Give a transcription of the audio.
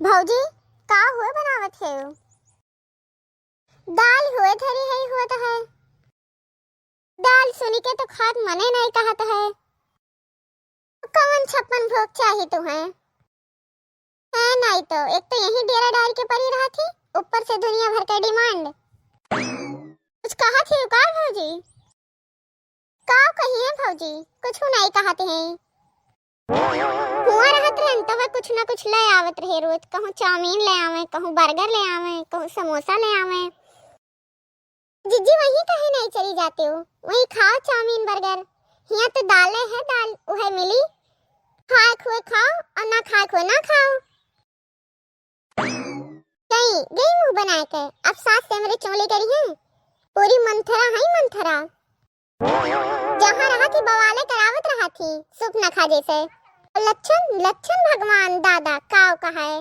भौजी का हुए बनावत है? दाल हुए धरी है होत है। दाल सुनी के तो खात मने नहीं कहत है। कवन छप्पन भोग चाहिए तो है नहीं तो एक तो यही डेरा डाल के पड़ी रहा थी, ऊपर से दुनिया भर का डिमांड। कुछ कहा थी का भौजी? का कहिए भौजी, कुछ नहीं कहते हैं। हुआ रहत रहन तब कुछ ना कुछ ले आवत रहे रोज, कहूं चाउमीन ले आवे, कहूं बर्गर ले आवे, कहूं समोसा ले आवे। जिज्जी वही कहे नहीं चली जाते हो, वही खाओ चाउमीन बर्गर। यहाँ तो दालें है, दाल उहे मिली, खाए खुए खाओ और ना खाए खुए ना खाओ। गई गई मुंह बनाए के अब सास से मेरे चोले करी है, पूरी मंथरा है मंथरा। जहाँ रहा थी बवाले करावत रहा थी, सुप न खा जैसे। लक्षण लक्षण भगवान दादा काव कहा है।